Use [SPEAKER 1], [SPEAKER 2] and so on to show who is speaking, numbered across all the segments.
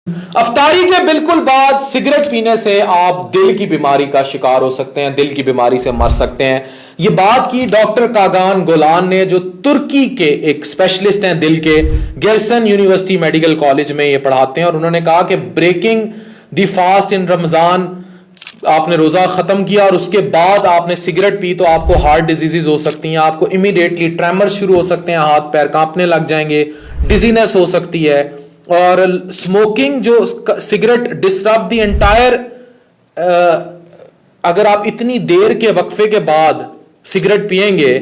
[SPEAKER 1] افطاری کے بالکل بعد سگریٹ پینے سے آپ دل کی بیماری کا شکار ہو سکتے ہیں، دل کی بیماری سے مر سکتے ہیں۔ یہ بات کی ڈاکٹر کاغان گولان نے، جو ترکی کے ایک اسپیشلسٹ ہیں دل کے، گیرسن یونیورسٹی میڈیکل کالج میں یہ پڑھاتے ہیں، اور انہوں نے کہا کہ بریکنگ دی فاسٹ ان رمضان، آپ نے روزہ ختم کیا اور اس کے بعد آپ نے سگریٹ پی تو آپ کو ہارٹ ڈیزیز ہو سکتی ہیں، آپ کو امیڈیٹلی ٹریمر شروع ہو سکتے ہیں، ہاتھ پیر کانپنے لگ جائیں گے، ڈیزینس ہو سکتی ہے۔ اور اسموکنگ، جو سگریٹ ڈسٹرب دی انٹائر، اگر آپ اتنی دیر کے وقفے کے بعد سگریٹ پیئیں گے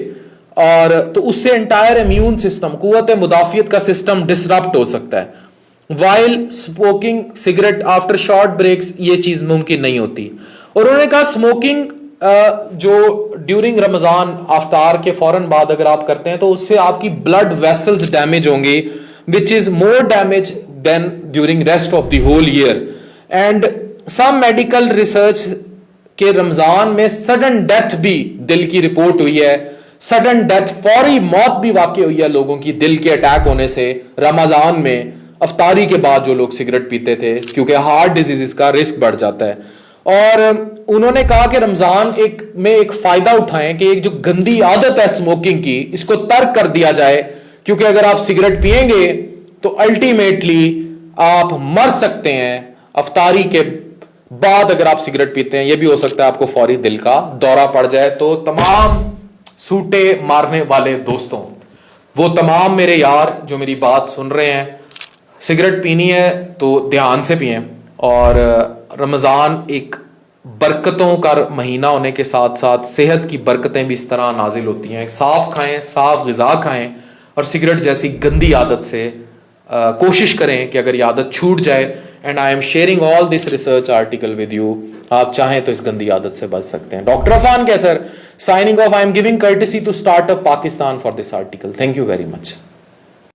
[SPEAKER 1] اور تو اس سے انٹائر امیون سسٹم، قوت مدافعت کا سسٹم ڈسرپٹ ہو سکتا ہے۔ While smoking cigarette after short breaks, یہ چیز ممکن نہیں ہوتی۔ اور انہوں نے کہا اسموکنگ جو ڈیورنگ رمضان افطار کے فوراً بعد اگر آپ کرتے ہیں تو اس سے آپ کی بلڈ ویسلز ڈیمیج ہوں گی، which is more damage than during rest of the whole year. And some medical research کہ رمضان میں سڈن ڈیتھ بھی دل کی رپورٹ ہوئی ہے، سڈن ڈیتھ، فوری موت بھی واقع ہوئی ہے لوگوں کی دل کے اٹیک ہونے سے رمضان میں، افطاری کے بعد جو لوگ سگریٹ پیتے تھے، کیونکہ ہارٹ ڈیزیز کا رسک بڑھ جاتا ہے۔ اور انہوں نے کہا کہ رمضان میں ایک فائدہ اٹھائیں کہ ایک جو گندی عادت ہے اسموکنگ کی، اس کو ترک کر دیا جائے، کیونکہ اگر آپ سگریٹ پیئیں گے تو الٹیمیٹلی آپ مر سکتے ہیں۔ افطاری کے بعد اگر آپ سگریٹ پیتے ہیں، یہ بھی ہو سکتا ہے آپ کو فوری دل کا دورہ پڑ جائے۔ تو تمام سوٹے مارنے والے دوستوں، وہ تمام میرے یار جو میری بات سن رہے ہیں، سگریٹ پینی ہے تو دھیان سے پئیں۔ اور رمضان ایک برکتوں کا مہینہ ہونے کے ساتھ ساتھ صحت کی برکتیں بھی اس طرح نازل ہوتی ہیں۔ صاف کھائیں، صاف غذا کھائیں، اور سگریٹ جیسی گندی عادت سے کوشش کریں کہ اگر یہ عادت چھوٹ جائے۔ And I am sharing all this research article with you, آپ چاہیں تو اس گندی عادت سے بچ سکتے ہیں۔ ڈاکٹر عفان کیسر signing off, I am giving courtesy to Startup Pakistan for this article. Thank you very much.